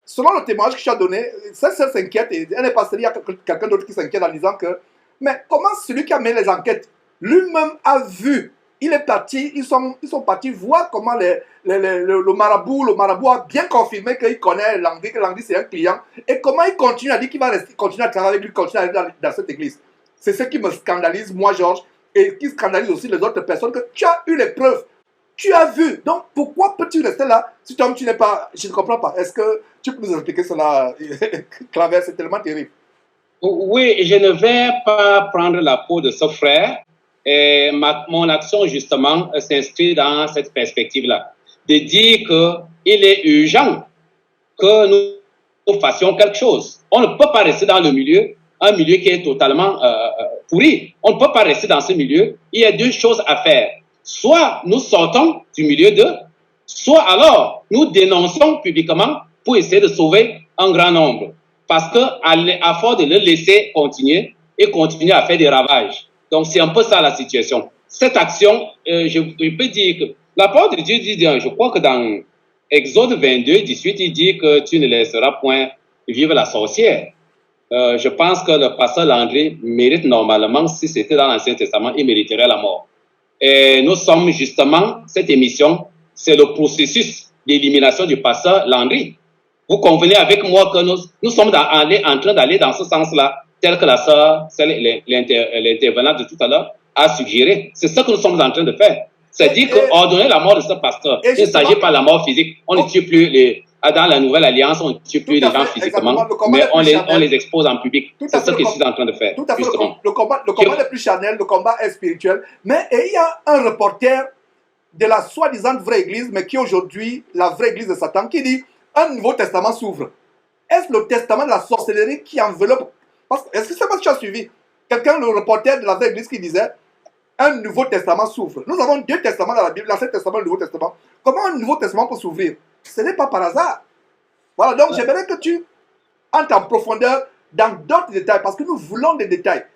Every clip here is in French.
Selon le témoignage que tu as donné, cette sœur s'inquiète et elle est passée, il y a quelqu'un d'autre qui s'inquiète en disant que, mais comment celui qui a mené les enquêtes, lui-même a vu, il est parti, ils sont partis voir comment le marabout a bien confirmé qu'il connaît Langdi, que Langdi c'est un client, et comment il continue à dire qu'il va rester, continuer à travailler avec lui, continuer à aller dans cette église. C'est ce qui me scandalise, moi, Georges, et qui scandalise aussi les autres personnes, que tu as eu les preuves. Tu as vu. Donc, pourquoi peux-tu rester là si toi, tu n'es pas... Je ne comprends pas. Est-ce que tu peux nous expliquer cela, Claver? C'est tellement terrible. Oui, je ne vais pas prendre la peau de ce frère. Et mon action, justement, s'inscrit dans cette perspective-là. De dire qu'il est urgent que nous fassions quelque chose. On ne peut pas rester dans le milieu, un milieu qui est totalement pourri. On ne peut pas rester dans ce milieu. Il y a deux choses à faire. Soit nous sortons du milieu d'eux, soit alors nous dénonçons publiquement pour essayer de sauver un grand nombre. Parce qu'à force de le laisser continuer et continuer à faire des ravages. Donc c'est un peu ça la situation. Cette action, je peux dire que la parole de Dieu dit, je crois que dans Exode 22, 18, il dit que tu ne laisseras point vivre la sorcière. Je pense que le pasteur Landry mérite normalement, si c'était dans l'Ancien Testament, il mériterait la mort. Et nous sommes justement, cette émission, c'est le processus d'élimination du pasteur Landry. Vous convenez avec moi que nous sommes en train d'aller dans ce sens-là, tel que la sœur, l'intervenante de tout à l'heure, a suggéré. C'est ce que nous sommes en train de faire. C'est-à-dire qu'ordonner la mort de ce pasteur, il ne s'agit pas de la mort physique. On ne tue plus dans la nouvelle alliance, on ne tue plus les gens physiquement, mais on les expose en public. C'est ce que je suis en train de faire. Tout à fait. Le combat n'est plus charnel, le combat est spirituel. Mais il y a un reporter de la soi-disant vraie église, mais qui est aujourd'hui la vraie église de Satan, qui dit un nouveau testament s'ouvre. Est-ce le testament de la sorcellerie qui enveloppe? Est-ce que c'est pas ce que tu as suivi? Quelqu'un, le reporter de la vraie église, qui disait un nouveau testament s'ouvre. Nous avons deux testaments dans la Bible, l'Ancien Testament et le Nouveau Testament. Comment un nouveau testament peut s'ouvrir? Ce n'est pas par hasard. Voilà, donc j'aimerais que tu entres en profondeur dans d'autres détails, parce que nous voulons des détails.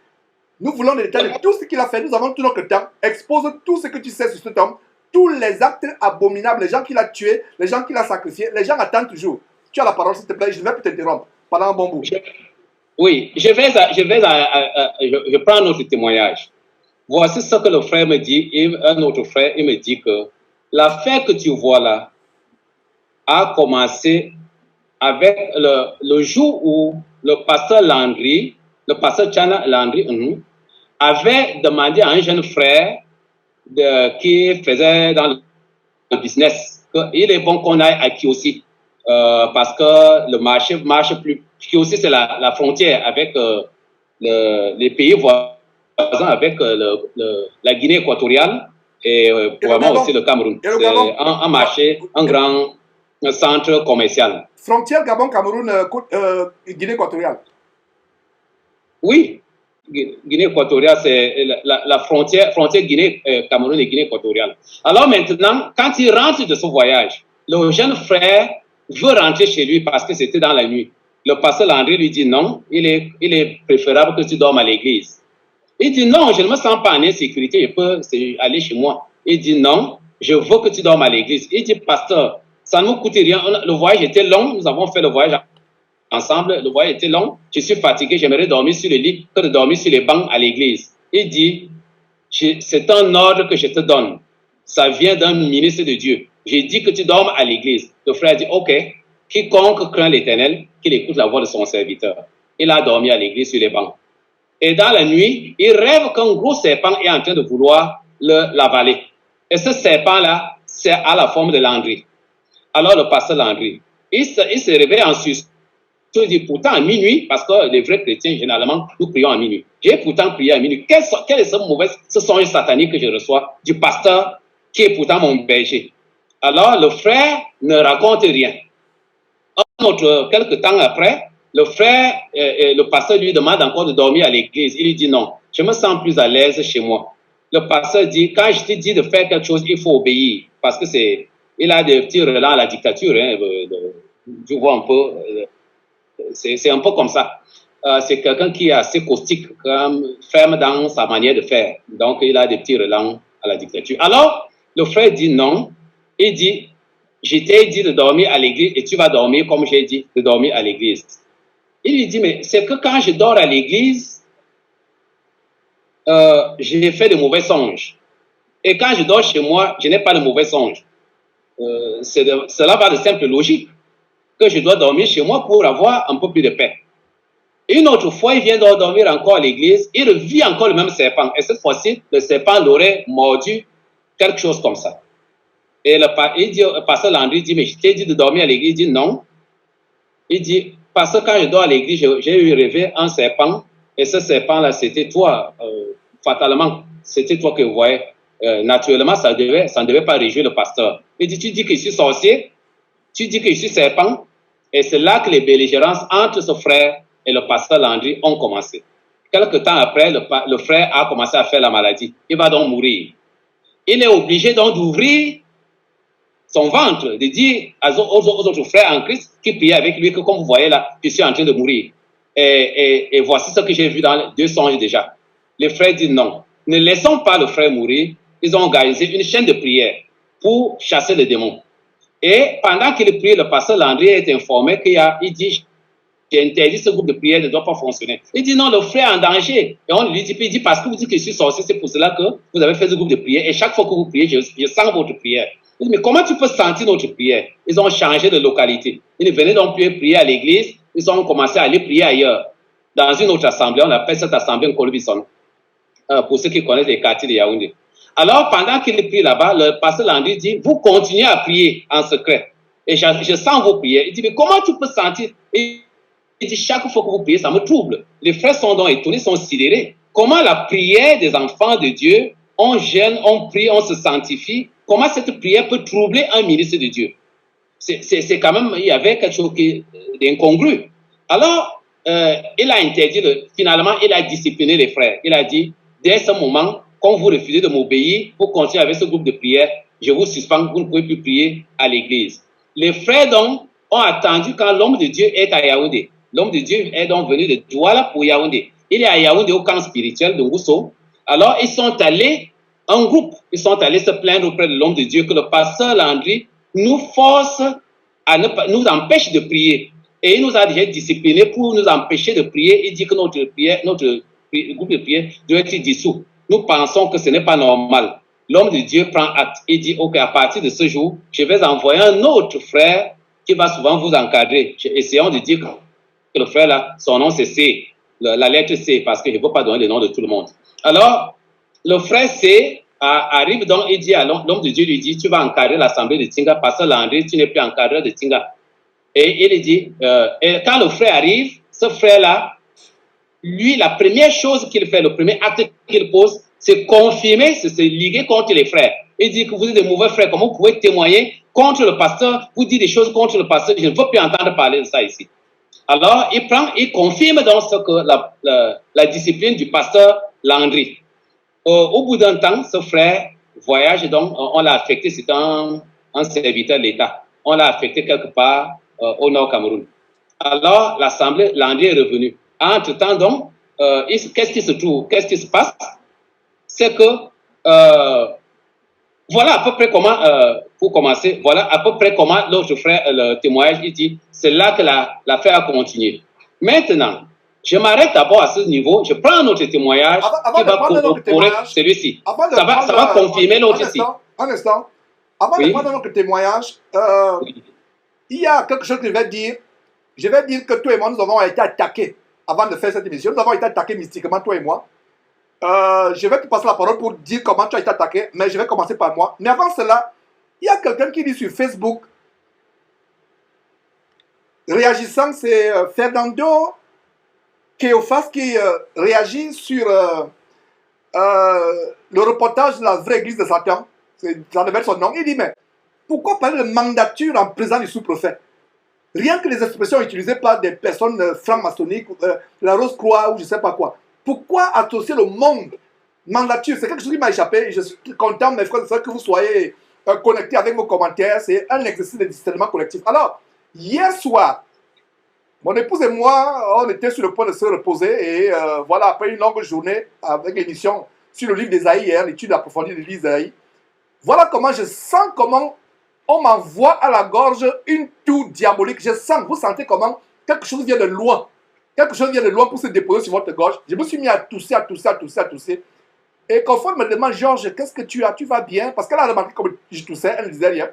Nous voulons des détails de tout ce qu'il a fait. Nous avons tout notre temps. Expose tout ce que tu sais sur cet homme, tous les actes abominables, les gens qu'il a tués, les gens qu'il a sacrifiés. Les gens attendent toujours. Tu as la parole, s'il te plaît, je ne vais pas t'interrompre pendant un bon bout. Oui, je prends un autre témoignage. Voici ce que le frère me dit, et un autre frère, il me dit que l'affaire que tu vois là a commencé avec le jour où le pasteur Landry, le pasteur Chana Landry, avait demandé à un jeune frère qui faisait dans le business qu'il est bon qu'on aille à Kiosi, parce que le marché marche plus. Kiosi, c'est la frontière avec les pays voisins, avec la Guinée équatoriale et probablement aussi le Cameroun. C'est un marché, un grand centre commercial. Frontière Gabon-Cameroun, Guinée équatoriale. Oui, Guinée équatoriale, c'est la frontière Guinée-Cameroun et Guinée équatoriale. Alors maintenant, quand il rentre de ce voyage, le jeune frère veut rentrer chez lui parce que c'était dans la nuit. Le pasteur Landry lui dit non, il est préférable que tu dormes à l'église. Il dit non, je ne me sens pas en insécurité, je peux aller chez moi. Il dit non, je veux que tu dormes à l'église. Il dit pasteur, ça ne me coûte rien, le voyage était long, nous avons fait le voyage ensemble, le voyage était long, je suis fatigué, j'aimerais dormir sur le lit que de dormir sur les bancs à l'église. Il dit, c'est un ordre que je te donne, ça vient d'un ministre de Dieu. J'ai dit que tu dormes à l'église. Le frère dit, ok, quiconque craint l'Éternel, qu'il écoute la voix de son serviteur. Il a dormi à l'église sur les bancs. Et dans la nuit, il rêve qu'un gros serpent est en train de vouloir l'avaler. Et ce serpent-là, c'est à la forme de Landry. Alors le pasteur Landry, il se réveille en sursaut. Il dit pourtant à minuit, parce que les vrais chrétiens, généralement, nous prions à minuit. J'ai pourtant prié à minuit. Quel est ce songe satanique que je reçois du pasteur qui est pourtant mon berger? Alors le frère ne raconte rien. Quelque temps après, le pasteur lui demande encore de dormir à l'église. Il lui dit non, je me sens plus à l'aise chez moi. Le pasteur dit, quand je te dis de faire quelque chose, il faut obéir. Parce que il a des petits relents à la dictature. Hein, tu vois un peu, c'est un peu comme ça. C'est quelqu'un qui est assez caustique, ferme dans sa manière de faire. Donc, il a des petits relents à la dictature. Alors, le frère dit non. Il dit, je t'ai dit de dormir à l'église et tu vas dormir comme j'ai dit de dormir à l'église. Il lui dit, mais c'est que quand je dors à l'église, j'ai fait de mauvais songes. Et quand je dors chez moi, je n'ai pas de mauvais songes. Cela va de simple logique, que je dois dormir chez moi pour avoir un peu plus de paix. Et une autre fois, il vient de dormir encore à l'église, il revit encore le même serpent. Et cette fois-ci, le serpent l'aurait mordu, quelque chose comme ça. Et le pasteur Landry dit, mais je t'ai dit de dormir à l'église. Il dit non. Il dit, parce que quand je dors à l'église, j'ai eu rêvé un serpent. Et ce serpent-là, c'était toi. Fatalement, c'était toi que je voyais. Naturellement, ça ne devait pas réjouir le pasteur. Il dit, tu dis que je suis sorcier, tu dis que je suis serpent. Et c'est là que les belligérances entre ce frère et le pasteur Landry ont commencé. Quelque temps après, le frère a commencé à faire la maladie. Il va donc mourir. Il est obligé donc d'ouvrir son ventre, de dire aux autres frères en Christ qui priaient avec lui que, comme vous voyez là, je suis en train de mourir. Et voici ce que j'ai vu dans les 2 songes déjà. Les frères disent non, ne laissons pas le frère mourir. Ils ont organisé une chaîne de prière pour chasser les démons. Et pendant qu'il prie, le pasteur Landry est informé il dit, j'ai interdit ce groupe de prière ne doit pas fonctionner. Il dit non, le frère est en danger. Et on lui dit, il dit parce que vous dites que je suis sorcier, c'est pour cela que vous avez fait ce groupe de prière. Et chaque fois que vous priez, je sens votre prière. Il dit, mais comment tu peux sentir notre prière? Ils ont changé de localité. Ils venaient donc prier à l'église. Ils ont commencé à aller prier ailleurs. Dans une autre assemblée, on appelle cette assemblée en Colbison. Pour ceux qui connaissent les quartiers de Yaoundé. Alors, pendant qu'il prie là-bas, le pasteur Landry dit, vous continuez à prier en secret. Et je sens vos prières. Il dit, mais comment tu peux sentir? Il dit, chaque fois que vous priez, ça me trouble. Les frères sont donc étonnés, sont sidérés. Comment la prière des enfants de Dieu, on jeûne, on prie, on se sanctifie, comment cette prière peut troubler un ministre de Dieu? C'est quand même, il y avait quelque chose d'incongru. Alors, il a interdit, finalement, il a discipliné les frères. Il a dit, dès ce moment, quand vous refusez de m'obéir pour continuer avec ce groupe de prière, je vous suspends, vous ne pouvez plus prier à l'église. Les frères, donc, ont attendu quand l'homme de Dieu est à Yaoundé. L'homme de Dieu est donc venu de Douala pour Yaoundé. Il est à Yaoundé au camp spirituel de Ngousso. Alors, ils sont allés, en groupe, ils sont allés se plaindre auprès de l'homme de Dieu que le pasteur Landry nous force nous empêche de prier. Et il nous a déjà disciplinés pour nous empêcher de prier. Il dit que notre groupe de prière doit être dissous. Nous pensons que ce n'est pas normal. L'homme de Dieu prend acte. Il dit, ok, à partir de ce jour, je vais envoyer un autre frère qui va souvent vous encadrer. Essayons de dire que le frère là, son nom c'est C, la lettre C, parce que je ne veux pas donner le nom de tout le monde. Alors, le frère C arrive donc, il dit à l'homme de Dieu, lui dit, tu vas encadrer l'assemblée de Tinga, parce que Landry, tu n'es plus encadreur de Tinga. Et il dit, et quand le frère arrive, ce frère-là, lui, la première chose qu'il fait, le premier acte qu'il pose, c'est confirmer, c'est se liguer contre les frères. Il dit que vous êtes des mauvais frères, comment vous pouvez témoigner contre le pasteur, vous dites des choses contre le pasteur, je ne veux plus entendre parler de ça ici. Alors, il confirme donc ce que la discipline du pasteur Landry. Au bout d'un temps, ce frère voyage, donc on l'a affecté, c'est un serviteur de l'État. On l'a affecté quelque part au Nord Cameroun. Alors, l'Assemblée, Landry est revenu. Entre-temps, donc, qu'est-ce qui se trouve? Qu'est-ce qui se passe? C'est que, voilà à peu près comment, pour commencer, voilà à peu près comment l'autre frère, le témoignage, il dit, c'est là que l'affaire a continué. Maintenant, je m'arrête d'abord à ce niveau, je prends notre témoignage qui va corroborer celui-ci. Ça va confirmer l'autre ici. Un instant. Avant de prendre notre témoignage, il y a quelque chose que je vais dire. Je vais dire que toi et moi, nous avons été attaqués avant de faire cette émission. Nous avons été attaqués mystiquement, toi et moi. Je vais te passer la parole pour dire comment tu as été attaqué, mais je vais commencer par moi. Mais avant cela, il y a quelqu'un qui dit sur Facebook, réagissant, c'est Fernando Keofas qui réagit sur le reportage de la vraie église de Satan. Ça devait être son nom. Il dit, mais pourquoi parler de mandature en présence du sous-préfet? Rien que les expressions utilisées par des personnes franc-maçonniques, la Rose-Croix ou je ne sais pas quoi. Pourquoi associer le monde mandature? C'est quelque chose qui m'a échappé. Je suis content, mes frères et sœurs, que vous soyez connectés avec vos commentaires. C'est un exercice de discernement collectif. Alors, hier soir, mon épouse et moi, on était sur le point de se reposer. Et voilà, après une longue journée avec l'émission sur le livre d'Ésaïe hier, l'étude approfondie de livre d'Ésaïe, voilà comment je sens comment on m'envoie à la gorge une toux diabolique. Je sens, vous sentez comment quelque chose vient de loin. Quelque chose vient de loin pour se déposer sur votre gorge. Je me suis mis à tousser, à tousser, à tousser, à tousser. Et quand Ford me demande, Georges, qu'est-ce que tu as? Tu vas bien? Parce qu'elle a remarqué comme je toussais, elle ne disait rien.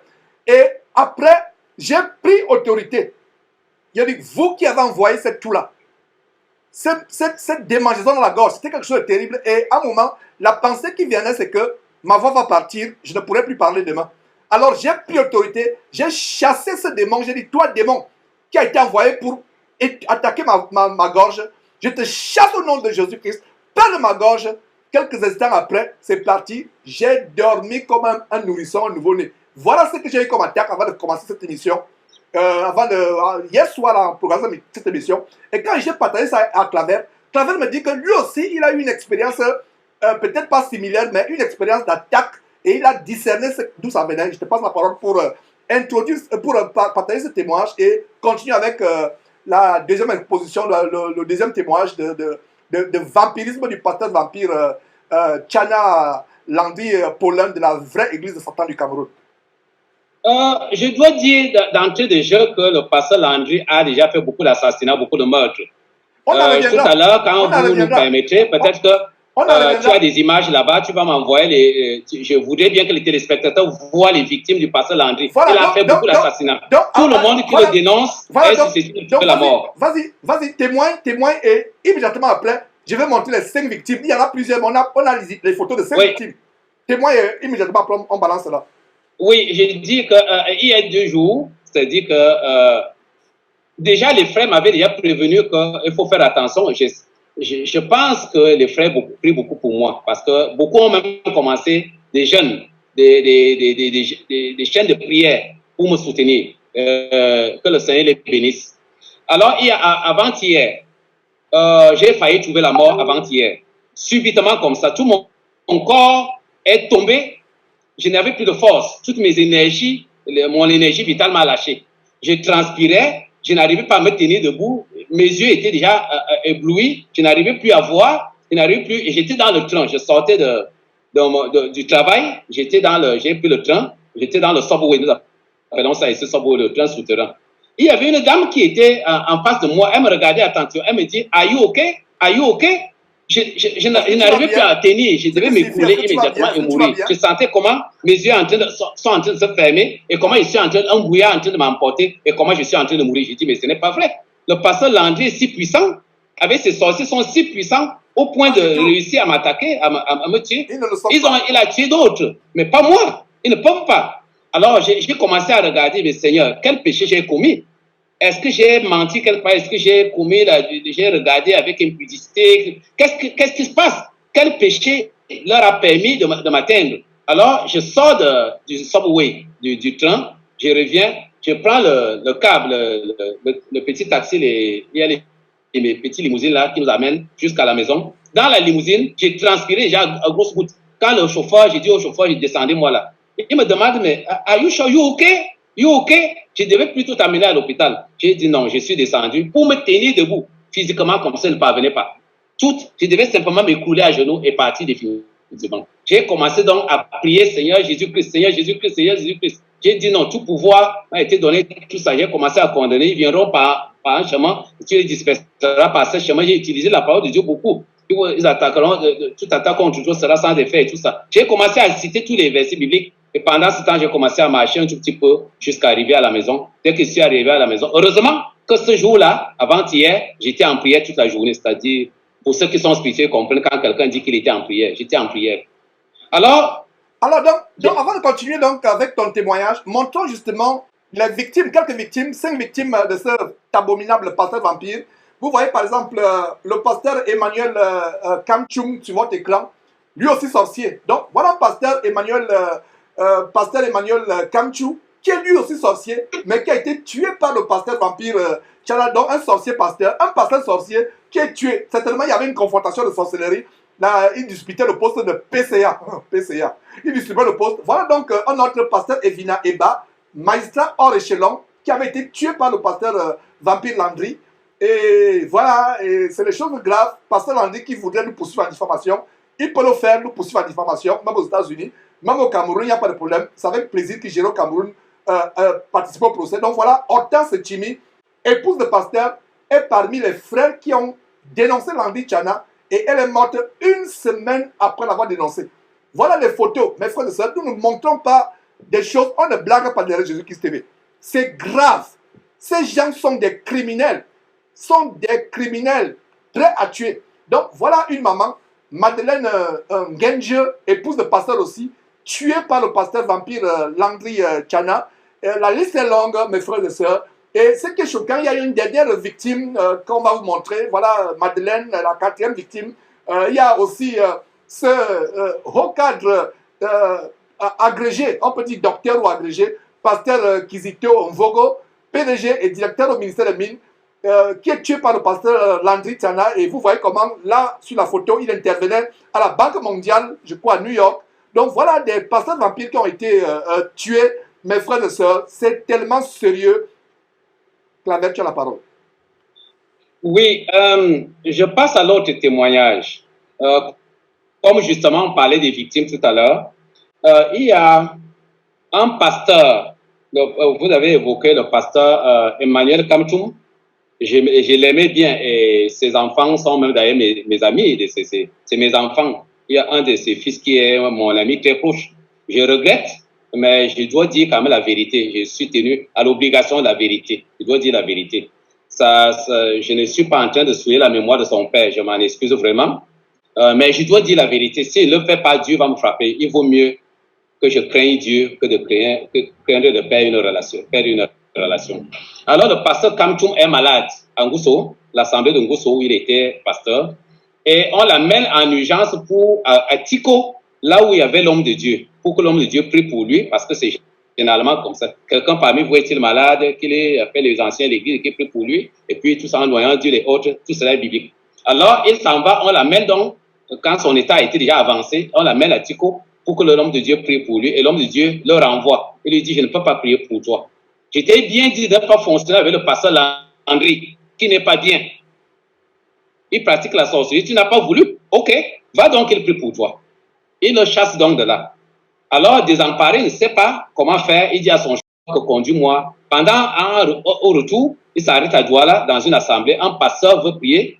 Et après, j'ai pris autorité. Il a dit, vous qui avez envoyé cette toux-là, cette démangeaison dans la gorge, c'était quelque chose de terrible. Et à un moment, la pensée qui venait, c'est que ma voix va partir, je ne pourrai plus parler demain. Alors j'ai pris autorité, j'ai chassé ce démon, j'ai dit, toi démon, qui a été envoyé pour attaquer ma gorge, je te chasse au nom de Jésus-Christ, près de ma gorge. Quelques instants après, c'est parti, j'ai dormi comme un nourrisson, un nouveau-né. Voilà ce que j'ai eu comme attaque avant de commencer cette émission. Hier soir, en programmant cette émission. Et quand j'ai partagé ça à Claver, Claver me dit que lui aussi, il a eu une expérience, peut-être pas similaire, mais une expérience d'attaque. Et il a discerné d'où ça venait. Je te passe la parole pour partager ce témoignage et continuer avec la deuxième exposition, le deuxième témoignage de vampirisme du pasteur vampire Tchana Landry Paulin de la vraie église de Satan du Cameroun. Je dois dire d'entrée de jeu que le pasteur Landry a déjà fait beaucoup d'assassinats, beaucoup de meurtres. Tout à l'heure, quand vous nous permettez, peut-être que tu as des images là-bas, tu vas m'envoyer je voudrais bien que les téléspectateurs voient les victimes du pasteur Landry. Voilà, il a fait beaucoup d'assassinats. Tout le monde qui le dénonce est susceptible de la mort. Vas-y, témoin, et immédiatement après, je vais montrer les 5 victimes. Il y en a plusieurs, mais on a les photos de 5 victimes. Témoin, et immédiatement après, on balance là. Oui, j'ai dit qu'il y a 2 jours, c'est-à-dire que déjà les frères m'avaient déjà prévenu qu'il faut faire attention. Je pense que les frères prient beaucoup pour moi, parce que beaucoup ont même commencé, des jeunes, des chaînes de prière pour me soutenir. Que le Seigneur les bénisse. Alors, avant-hier, j'ai failli trouver la mort avant-hier. Subitement comme ça, tout mon corps est tombé. Je n'avais plus de force. Toutes mes énergies, mon énergie vitale m'a lâché. Je transpirais, je n'arrivais pas à me tenir debout. Mes yeux étaient déjà éblouis. Je n'arrivais plus à voir. Je n'arrivais plus. Et j'étais dans le train. Je sortais du travail. J'ai pris le train. J'étais dans le subway. Nous appelons ça ici, subway, le train souterrain. Il y avait une dame qui était en face de moi. Elle me regardait attentivement. Elle me dit, Are you okay? Are you okay? Je n'arrivais plus à tenir, je devais m'écouler immédiatement et mourir. Je sentais comment mes yeux sont en train de se fermer et comment un brouillard en train de m'emporter et comment je suis en train de mourir. J'ai dit, mais ce n'est pas vrai. Le pasteur Landry est si puissant, avec ses sorciers sont si puissants au point de réussir à m'attaquer, à me tuer. Il a tué d'autres, mais pas moi. Ils ne peuvent pas. Alors j'ai commencé à regarder, mais Seigneur, quel péché j'ai commis? Est-ce que j'ai menti quelque part? Est-ce que j'ai regardé avec impudicité? Qu'est-ce qui se passe? Quel péché leur a permis de m'atteindre? Alors, je sors du subway, du train, je reviens, je prends le câble, le petit taxi, il y a les petits limousines là qui nous amènent jusqu'à la maison. Dans la limousine, j'ai transpiré déjà à grosse goutte. Quand j'ai dit au chauffeur, descendez moi là. Il me demande, mais are you sure? You okay? You okay? Je devais plutôt t'amener à l'hôpital. J'ai dit non, je suis descendu pour me tenir debout. Physiquement, comme ça, ne parvenait pas. Je devais simplement m'écrouler à genoux et partir définitivement. J'ai commencé donc à prier Seigneur Jésus-Christ, Seigneur Jésus-Christ, Seigneur Jésus-Christ. J'ai dit non, tout pouvoir m'a été donné, tout ça. J'ai commencé à condamner. Ils viendront par un chemin, tu les disperseras par ce chemin. J'ai utilisé la parole de Dieu beaucoup. Ils attaqueront, toute attaque contre toi sera sans effet et tout ça. J'ai commencé à citer tous les versets bibliques. Et pendant ce temps, j'ai commencé à marcher un tout petit peu jusqu'à arriver à la maison. Dès que je suis arrivé à la maison, heureusement, que ce jour-là, avant-hier, j'étais en prière toute la journée. C'est-à-dire, pour ceux qui sont spirituels, comprennent quand quelqu'un dit qu'il était en prière. J'étais en prière. Alors, donc, avant de continuer donc avec ton témoignage, montrons justement les victimes, quelques victimes, 5 victimes de ce abominable pasteur vampire. Vous voyez par exemple le pasteur Emmanuel Kamchung sur votre écran, lui aussi sorcier. Donc voilà pasteur Emmanuel Kamchung, qui est lui aussi sorcier, mais qui a été tué par le pasteur vampire Tchala, donc un sorcier pasteur, un pasteur sorcier qui est tué. Certainement il y avait une confrontation de sorcellerie. Là, il disputait le poste de PCA. PCA. Il disputait le poste. Voilà donc un autre pasteur, Evina Eba, magistrat hors échelon, qui avait été tué par le pasteur Vampire Landry. Et voilà, et c'est les choses graves. Pasteur Landry qui voudrait nous poursuivre en diffamation, il peut le faire, nous poursuivre en diffamation, même aux États-Unis, même au Cameroun, il n'y a pas de problème. C'est avec plaisir que Jérôme Cameroun participe au procès. Donc voilà, Hortense Chimi, épouse de pasteur, est parmi les frères qui ont dénoncé Landry Tchana. Et elle est morte une semaine après l'avoir dénoncé. Voilà les photos. Mes frères et sœurs, nous ne montrons pas des choses, on ne blague pas derrière Jésus-Christ TV. C'est grave. Ces gens sont des criminels. Prêts à tuer. Donc voilà une maman, Madeleine Ngenge, épouse de pasteur aussi, tuée par le pasteur vampire Landry Tchana. La liste est longue, mes frères et sœurs. Et ce qui est choquant, il y a une dernière victime qu'on va vous montrer. Voilà Madeleine, la 4e victime. Il y a aussi ce haut cadre agrégé, on peut dire docteur ou agrégé, pasteur Kizito Mvogo, PDG et directeur au ministère des Mines, qui est tué par le pasteur Landry Tchana. Et vous voyez comment, là, sur la photo, il intervenait à la Banque mondiale, je crois, à New York. Donc voilà des pasteurs vampires qui ont été tués, mes frères et sœurs. C'est tellement sérieux. Claver, tu as la parole. Oui, je passe à l'autre témoignage. Comme justement on parlait des victimes tout à l'heure, il y a un pasteur, vous avez évoqué le pasteur Emmanuel Kamchum, je l'aimais bien et ses enfants sont même d'ailleurs mes amis, c'est mes enfants. Il y a un de ses fils qui est mon ami très proche. Je regrette, mais je dois dire quand même la vérité. Je suis tenu à l'obligation de la vérité. Je dois dire la vérité. Je ne suis pas en train de souiller la mémoire de son père. Je m'en excuse vraiment. Mais je dois dire la vérité. S'il ne le fait pas, Dieu va me frapper. Il vaut mieux que je craigne Dieu que de craindre de perdre une relation. Alors, le pasteur Kamchum est malade à Ngousso, l'assemblée de Ngousso où il était pasteur. Et on l'amène en urgence à Tiko, là où il y avait l'homme de Dieu, pour que l'homme de Dieu prie pour lui, parce que c'est généralement comme ça. Quelqu'un parmi vous est-il malade, qu'il ait appelé les anciens de l'église et qu'il prie pour lui, et puis tout ça en voyant Dieu les autres, tout cela est biblique. Alors, il s'en va, on l'amène donc, quand son état a été déjà avancé, on l'amène à Tiko pour que l'homme de Dieu prie pour lui, et l'homme de Dieu le renvoie. Il lui dit, je ne peux pas prier pour toi. J'étais bien dit de ne pas fonctionner avec le pasteur Landry, qui n'est pas bien. Il pratique la sorcellerie, tu n'as pas voulu, ok, va donc, il prie pour toi. Il le chasse donc de là. Alors, désemparé, il ne sait pas comment faire, il dit à son chauffeur, conduis-moi. Au retour, il s'arrête à Douala, dans une assemblée, un pasteur veut prier,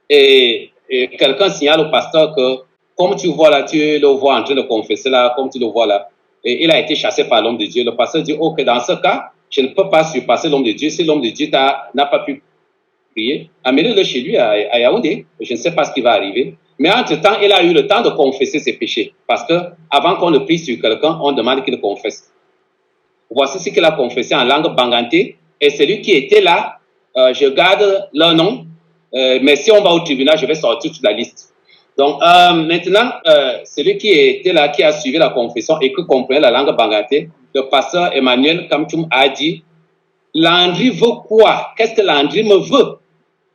et quelqu'un signale au pasteur que, comme tu vois là, tu le vois en train de confesser là, comme tu le vois là, et il a été chassé par l'homme de Dieu. Le pasteur dit, ok, dans ce cas, je ne peux pas surpasser l'homme de Dieu si l'homme de Dieu n'a pas pu prier. Amenez-le chez lui à Yaoundé. Je ne sais pas ce qui va arriver. Mais entre-temps, il a eu le temps de confesser ses péchés. Parce que avant qu'on ne prie sur quelqu'un, on demande qu'il confesse. Voici ce qu'il a confessé en langue banganté. Et celui qui était là, je garde leur nom. Mais si on va au tribunal, je vais sortir toute la liste. Donc maintenant, celui qui était là, qui a suivi la confession et qui comprenait la langue banganté, le pasteur Emmanuel Kamchum a dit, Landry veut quoi? Qu'est-ce que Landry me veut?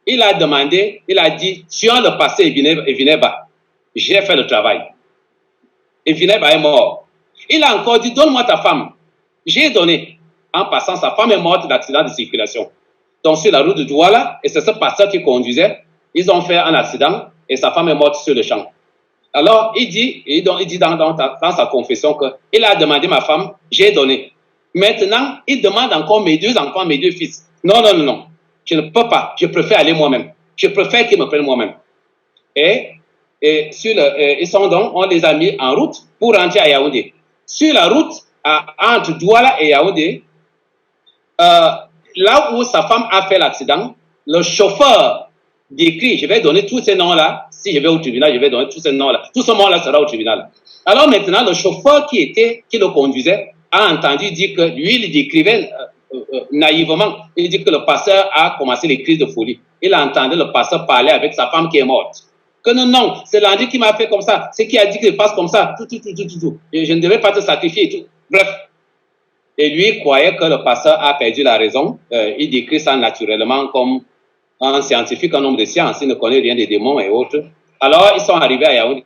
Il a demandé, il a dit, tuons le pasteur Evineba. J'ai fait le travail. Evineba est mort. Il a encore dit, donne-moi ta femme. J'ai donné. En passant, sa femme est morte d'accident de circulation. Donc sur la route de Douala, et c'est ce pasteur qui conduisait, ils ont fait un accident et sa femme est morte sur le champ. Alors il dit dans sa confession qu'il a demandé ma femme, j'ai donné. Maintenant, il demande encore mes 2 enfants, mes 2 fils. Non. Je ne peux pas. Je préfère aller moi-même. Je préfère qu'ils me prennent moi-même. Et ils sont donc, on les a mis en route pour rentrer à Yaoundé. Sur la route, entre Douala et Yaoundé, là où sa femme a fait l'accident, le chauffeur décrit, je vais donner tous ces noms-là, si je vais au tribunal, je vais donner tous ces noms-là, tout ce monde-là sera au tribunal. Alors maintenant, le chauffeur qui le conduisait a entendu dire que lui, il décrivait naïvement, il dit que le pasteur a commencé les crises de folie. Il entendait le pasteur parler avec sa femme qui est morte. Que non, c'est Landry qui m'a fait comme ça, c'est qui a dit qu'il passe comme ça, tout. Et je ne devais pas te sacrifier et tout. Bref. Et lui croyait que le pasteur a perdu la raison. Il décrit ça naturellement comme un scientifique, un homme de science. Il ne connaît rien des démons et autres. Alors, ils sont arrivés à Yaoundé.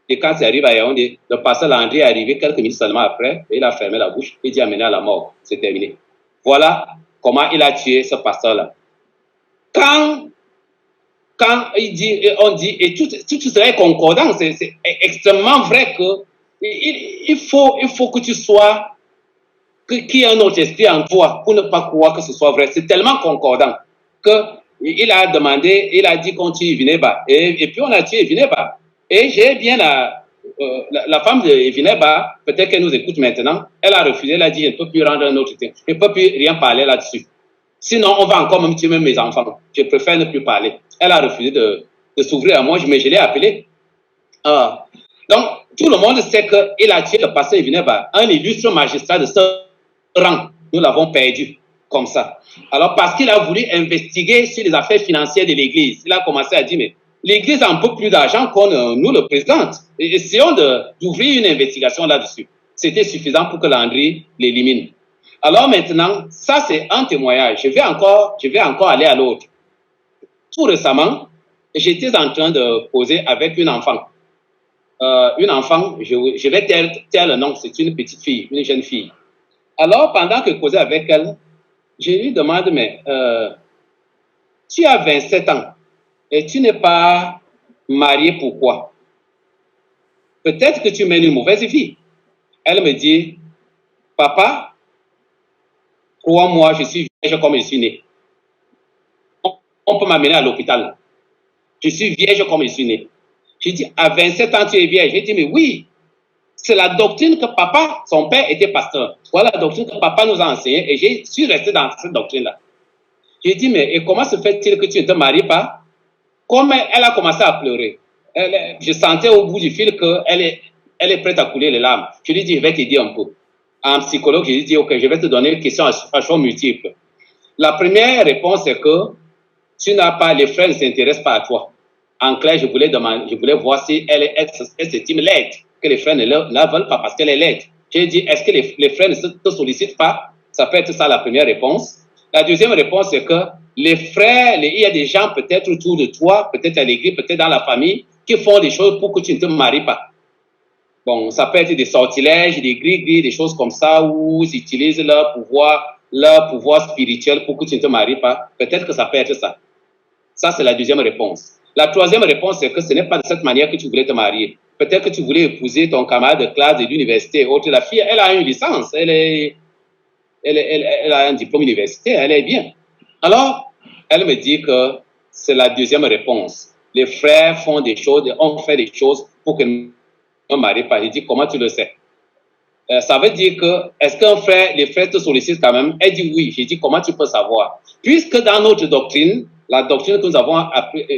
Et quand ils arrivent à Yaoundé, le pasteur Landry est arrivé quelques minutes seulement après. Et il a fermé la bouche et dit amené à la mort. C'est terminé. Voilà comment il a tué ce pasteur-là. Quand il dit, on dit, et tout cela est concordant, c'est extrêmement vrai que il faut que tu sois, qu'il y ait un autre esprit en toi pour ne pas croire que ce soit vrai. C'est tellement concordant qu'il a demandé, il a dit qu'on tue Evineba. Et puis on a tué Evineba. Et j'ai bien la femme de Evineba, peut-être qu'elle nous écoute maintenant, elle a refusé, elle a dit, je ne peux plus rendre un autre thème. Je ne peux plus rien parler là-dessus. Sinon, on va encore me tuer même mes enfants. Je préfère ne plus parler. Elle a refusé de s'ouvrir à moi, mais je l'ai appelée. Donc, tout le monde sait qu'il a tué le pasteur Evineba, un illustre magistrat de ce rang. Nous l'avons perdu comme ça. Alors, parce qu'il a voulu investiguer sur les affaires financières de l'Église, il a commencé à dire, mais l'Église a un peu plus d'argent qu'on nous le présente. Essayons d'ouvrir une investigation là-dessus. C'était suffisant pour que Landry l'élimine. Alors maintenant, ça c'est un témoignage. Je vais encore aller à l'autre. Tout récemment, j'étais en train de causer avec une enfant. Je vais taire le nom, c'est une petite fille, une jeune fille. Alors, pendant que je causais avec elle, je lui demande, mais tu as 27 ans et tu n'es pas marié, pourquoi? Peut-être que tu mènes une mauvaise vie. Elle me dit, papa, crois-moi, je suis vierge comme je suis né. On peut m'amener à l'hôpital. Je suis vierge comme je suis né. Je dis, à 27 ans, tu es vierge. J'ai dit, mais oui, c'est la doctrine que papa, son père était pasteur. Voilà la doctrine que papa nous a enseignée et je suis resté dans cette doctrine-là. J'ai dit, mais et comment se fait-il que tu ne te maries pas? Comme elle a commencé à pleurer. Je sentais au bout du fil qu'elle est prête à couler les larmes. Je lui ai dit, je vais t'aider un peu. En psychologue, je lui ai dit, ok, je vais te donner une question à choix multiples. La première réponse est que tu n'as pas, les frères ne s'intéressent pas à toi. En clair, je voulais voir si elle s'estime laide, que les frères ne la veulent pas parce qu'elle est laide. J'ai dit, est-ce que les frères ne te sollicitent pas? Ça peut être ça la première réponse. La deuxième réponse, c'est que les frères, il y a des gens peut-être autour de toi, peut-être à l'église, peut-être dans la famille, qui font des choses pour que tu ne te maries pas. Bon, ça peut être des sortilèges, des gris-gris, des choses comme ça, où ils utilisent leur pouvoir spirituel pour que tu ne te maries pas. Peut-être que ça peut être ça. Ça, c'est la deuxième réponse. La troisième réponse, c'est que ce n'est pas de cette manière que tu voulais te marier. Peut-être que tu voulais épouser ton camarade de classe de l'université. Autre, la fille, elle a une licence, elle a un diplôme universitaire, elle est bien. Alors, elle me dit que c'est la deuxième réponse. Les frères font des choses, on fait des choses pour que ne me marie pas. Je dis, comment tu le sais? Ça veut dire que, est-ce qu'un frère, les frères te sollicitent quand même? Elle dit oui. J'ai dit, comment tu peux savoir? Puisque dans notre doctrine, la doctrine que nous avons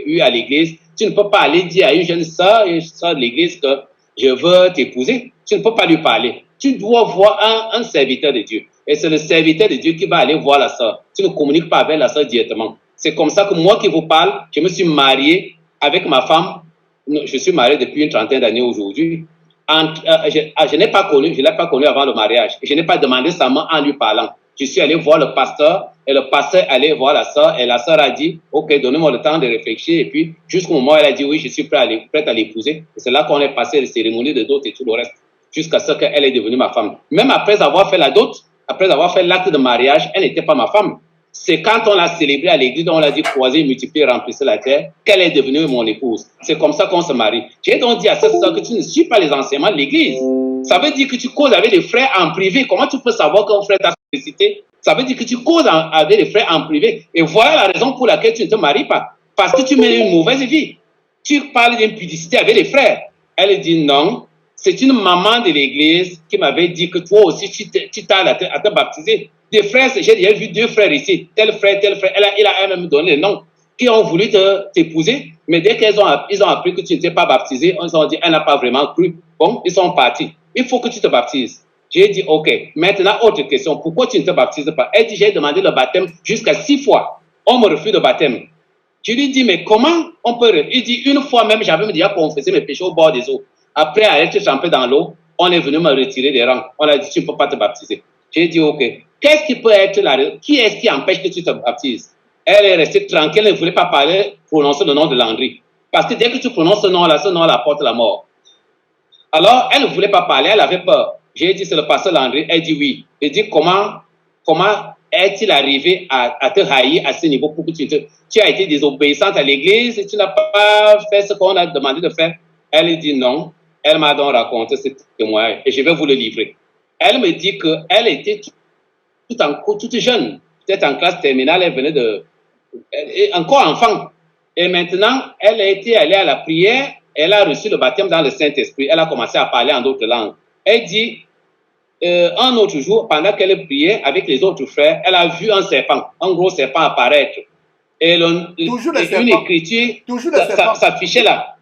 eue à l'église, tu ne peux pas aller dire à une jeune sœur de l'église que je veux t'épouser. Tu ne peux pas lui parler. Tu dois voir un serviteur de Dieu. Et c'est le serviteur de Dieu qui va aller voir la sœur. Tu ne communiques pas avec la sœur directement. C'est comme ça que moi qui vous parle, je me suis marié avec ma femme. Je suis marié depuis une trentaine d'années aujourd'hui. Je ne l'ai pas connu avant le mariage. Je n'ai pas demandé sa main en lui parlant. Je suis allé voir le pasteur et le pasteur allait voir la sœur et la sœur a dit, ok, donnez-moi le temps de réfléchir. Et puis, jusqu'au moment où elle a dit, oui, je suis prête à l'épouser. Et c'est là qu'on est passé les cérémonies de dot et tout le reste, jusqu'à ce qu'elle est devenue ma femme. Même après avoir fait la dot, après avoir fait l'acte de mariage, elle n'était pas ma femme. C'est quand on l'a célébré à l'église, on l'a dit croiser, multiplier, remplissez la terre, qu'elle est devenue mon épouse. C'est comme ça qu'on se marie. J'ai donc dit à cette sœur que tu ne suis pas les enseignements de l'église. Ça veut dire que tu causes avec des frères en privé. Comment tu peux savoir qu'un frère t'a sollicité? Ça veut dire que tu causes avec des frères en privé. Et voilà la raison pour laquelle tu ne te maries pas. Parce que tu mènes une mauvaise vie. Tu parles d'impudicité avec les frères. Elle dit non. C'est une maman de l'église qui m'avait dit que toi aussi, tu t'as à te baptiser. Des frères, j'ai vu 2 frères ici, tel frère, il a même donné le nom, qui ont voulu t'épouser, mais dès qu'ils ont appris que tu n'étais pas baptisé, ils ont dit, elle n'a pas vraiment cru. Bon, ils sont partis. Il faut que tu te baptises. J'ai dit, ok. Maintenant, autre question. Pourquoi tu ne te baptises pas? Elle dit, j'ai demandé le baptême jusqu'à 6 fois. On me refuse le baptême. Je lui dis, mais comment on peut... Il dit, une fois même, j'avais déjà confessé mes péchés au bord des eaux. Après, à être trempé dans l'eau, on est venu me retirer des rangs. On a dit, tu ne peux pas te baptiser. J'ai dit, ok. Qu'est-ce qui peut être là? Qui est-ce qui empêche que tu te baptises? Elle est restée tranquille, elle ne voulait pas parler, prononcer le nom de Landry. Parce que dès que tu prononces ce nom-là porte la mort. Alors, elle ne voulait pas parler, elle avait peur. J'ai dit, c'est le pasteur Landry. Elle dit oui. J'ai dit, comment est-il arrivé à te haïr à ce niveau pour que tu as été désobéissante à l'église et tu n'as pas fait ce qu'on a demandé de faire? Elle dit non. Elle m'a donc raconté ce témoignage et je vais vous le livrer. Elle me dit qu'elle était toute jeune, peut-être en classe terminale, elle venait encore enfant. Et maintenant, elle a été allée à la prière, elle a reçu le baptême dans le Saint-Esprit, elle a commencé à parler en d'autres langues. Elle dit, un autre jour, pendant qu'elle priait avec les autres frères, elle a vu un serpent, un gros serpent apparaître. Et une écriture s'affichait là.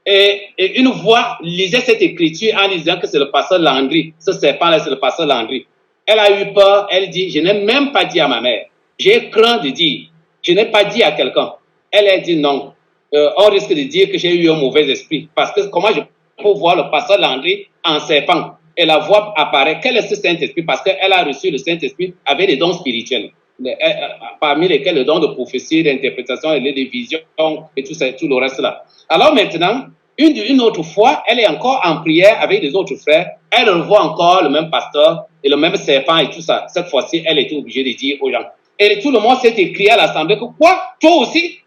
Et une voix lisait cette écriture en disant que c'est le pasteur Landry. Ce serpent-là, c'est le pasteur Landry. Elle a eu peur, elle dit, je n'ai même pas dit à ma mère. J'ai craint de dire, je n'ai pas dit à quelqu'un. Elle a dit non. On risque de dire que j'ai eu un mauvais esprit. Parce que comment je peux voir le pasteur Landry en serpent? Et la voix apparaît. Quel est ce Saint-Esprit? Parce qu'elle a reçu le Saint-Esprit avec des dons spirituels. Parmi lesquels le don de prophétie, d'interprétation, et de vision et tout le reste là. Alors maintenant, une autre fois, elle est encore en prière avec les autres frères. Elle revoit encore le même pasteur et le même serpent et tout ça. Cette fois-ci, elle était obligée de dire aux gens. Et tout le monde s'est écrié à l'assemblée que quoi? Toi aussi?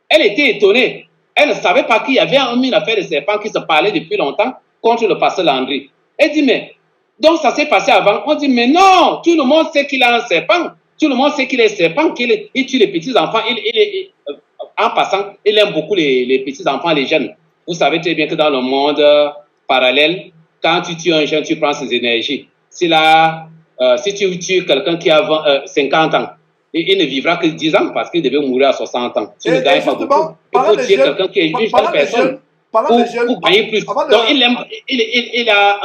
Elle était étonnée. Elle ne savait pas qu'il y avait une affaire de serpent qui se parlait depuis longtemps contre le pasteur Landry. Elle dit, mais donc ça s'est passé avant. On dit, mais non, tout le monde sait qu'il a un serpent. Tout le monde sait qu'il est serpent, il tue les petits-enfants. En passant, il aime beaucoup les petits-enfants, les jeunes. Vous savez très bien que dans le monde parallèle, quand tu tues un jeune, tu prends ses énergies. Si tu tues quelqu'un qui a 50 ans, il ne vivra que 10 ans parce qu'il devait mourir à 60 ans. Tu ne gagnes pas beaucoup. Il faut tuer quelqu'un qui est une jeune personne pour gagner plus. Donc, il a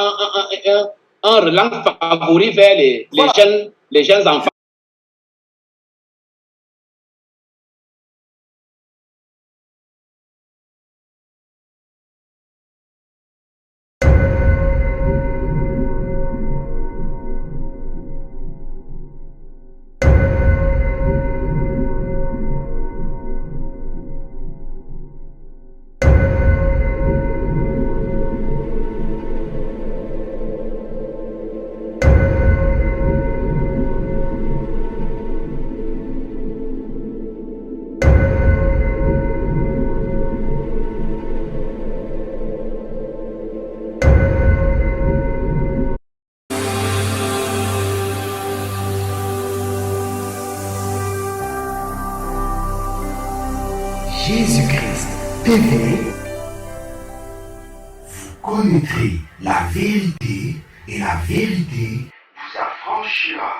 un relan favori vers les jeunes enfants. Jésus-Christ TV, vous connaîtrez la vérité et la vérité vous affranchira.